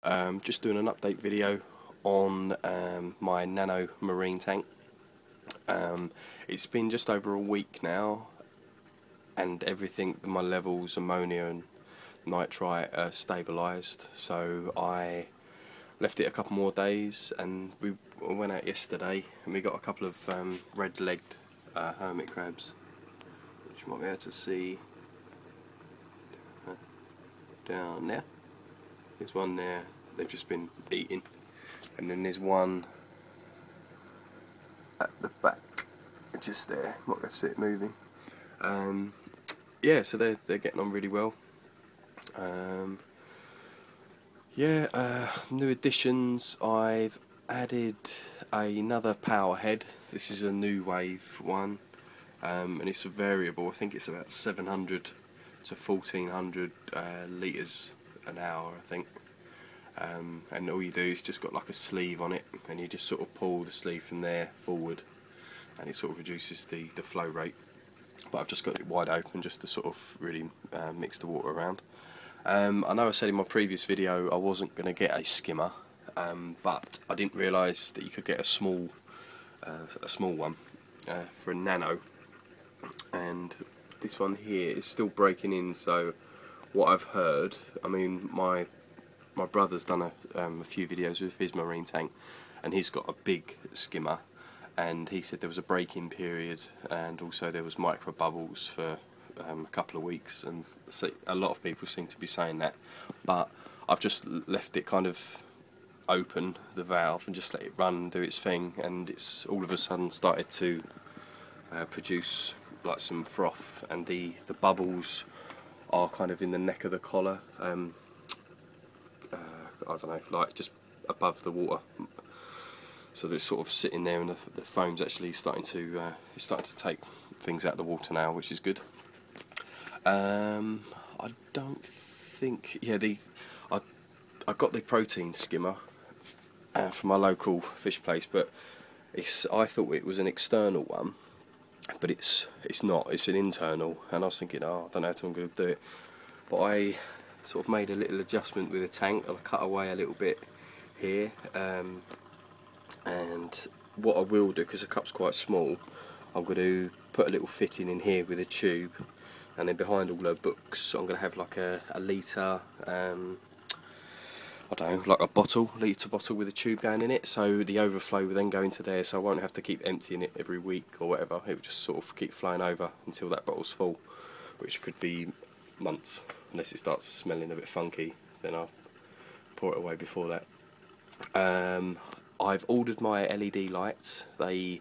Just doing an update video on my Nano marine tank. It's been just over a week now, and everything, my levels, ammonia and nitrite, are stabilised. So I left it a couple more days, and we went out yesterday and we got a couple of red-legged hermit crabs, which you might be able to see down there. There's one there, they've just been eating, and then there's one at the back, just there, might be able to see it moving. Yeah, so they're getting on really well. New additions, I've added another power head. This is a new wave one, and it's a variable. I think it's about 700 to 1400 litres an hour, I think. And all you do is just got like a sleeve on it, and you just sort of pull the sleeve from there forward, and it sort of reduces the flow rate. But I've just got it wide open just to sort of really mix the water around. I know I said in my previous video I wasn't going to get a skimmer, but I didn't realise that you could get a small one for a Nano, and this one here is still breaking in. So what I've heard, I mean, my brother's done a few videos with his marine tank, and he's got a big skimmer, and he said there was a break-in period, and also there was micro bubbles for a couple of weeks, and so a lot of people seem to be saying that. But I've just left it kind of open, the valve, and just let it run and do its thing, and it's all of a sudden started to produce like some froth, and the bubbles are kind of in the neck of the collar. I don't know, like just above the water, so they're sort of sitting there, and the foam's actually starting to take things out of the water now, which is good. I don't think, yeah, I got the protein skimmer from my local fish place, but I thought it was an external one, but it's not. It's an internal, and I was thinking, oh, I don't know how I'm going to do it, but I sort of made a little adjustment with the tank. I cut away a little bit here, and what I will do, because the cup's quite small, I'm going to put a little fitting in here with a tube, and then behind all the books I'm going to have like a litre, I don't know, like a litre bottle with a tube going in it, so the overflow will then go into there, so I won't have to keep emptying it every week or whatever. It will just sort of keep flowing over until that bottle's full, which could be months, unless it starts smelling a bit funky, then I'll pour it away before that. I've ordered my LED lights. They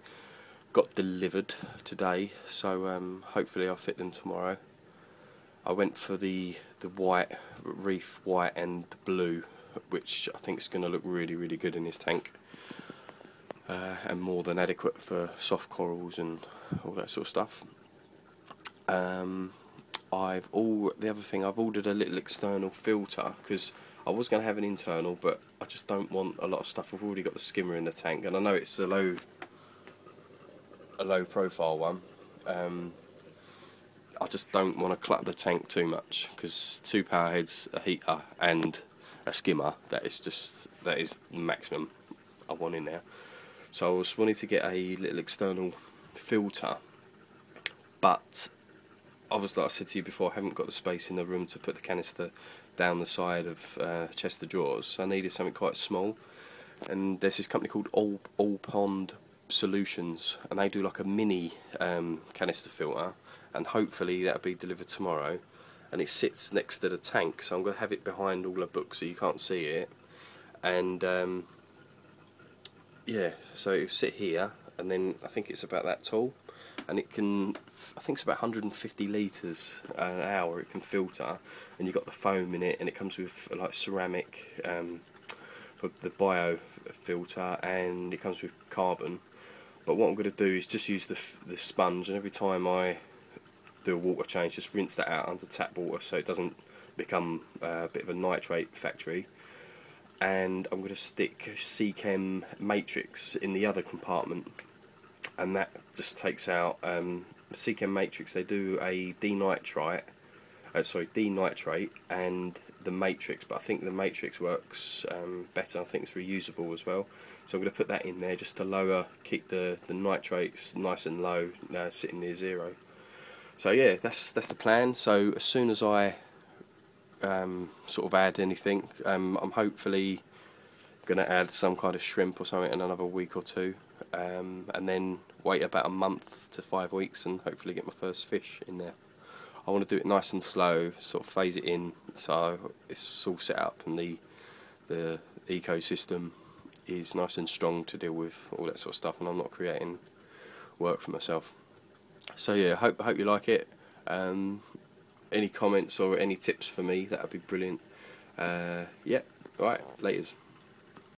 got delivered today, so hopefully I'll fit them tomorrow. I went for the white, reef white and blue, which I think is going to look really, really good in this tank, and more than adequate for soft corals and all that sort of stuff. The other thing, I've ordered a little external filter, because I was going to have an internal, but I just don't want a lot of stuff. I've already got the skimmer in the tank, and I know it's a low profile one. I just don't want to clutter the tank too much, because 2 power heads, a heater and a skimmer, that is the maximum I want in there. So I was wanting to get a little external filter, but obviously, like I said to you before, I haven't got the space in the room to put the canister down the side of chest of drawers, so I needed something quite small. And there's this company called All Pond Solutions, and they do like a mini canister filter, and hopefully that'll be delivered tomorrow. And it sits next to the tank, so I'm going to have it behind all the books so you can't see it. And yeah, so it'll sit here, and then I think it's about that tall, and it can, I think it's about 150 litres an hour it can filter, and you've got the foam in it, and it comes with like ceramic for the bio filter, and it comes with carbon. But what I'm going to do is just use the sponge, and every time I do a water change, just rinse that out under tap water so it doesn't become a bit of a nitrate factory. And I'm going to stick Seachem Matrix in the other compartment, and that just takes out Seachem Matrix. They do a denitrate, and the matrix, but I think the matrix works better. I think it's reusable as well, so I'm going to put that in there just to keep the nitrates nice and low, sitting near zero. So yeah, that's the plan. So as soon as I sort of add anything, I'm hopefully going to add some kind of shrimp or something in another week or two, and then wait about a month to 5 weeks and hopefully get my first fish in there. I want to do it nice and slow, sort of phase it in, so it's all set up and the ecosystem is nice and strong to deal with all that sort of stuff, and I'm not creating work for myself. So yeah, hope you like it. Any comments or any tips for me, that would be brilliant. Yeah, alright, laters.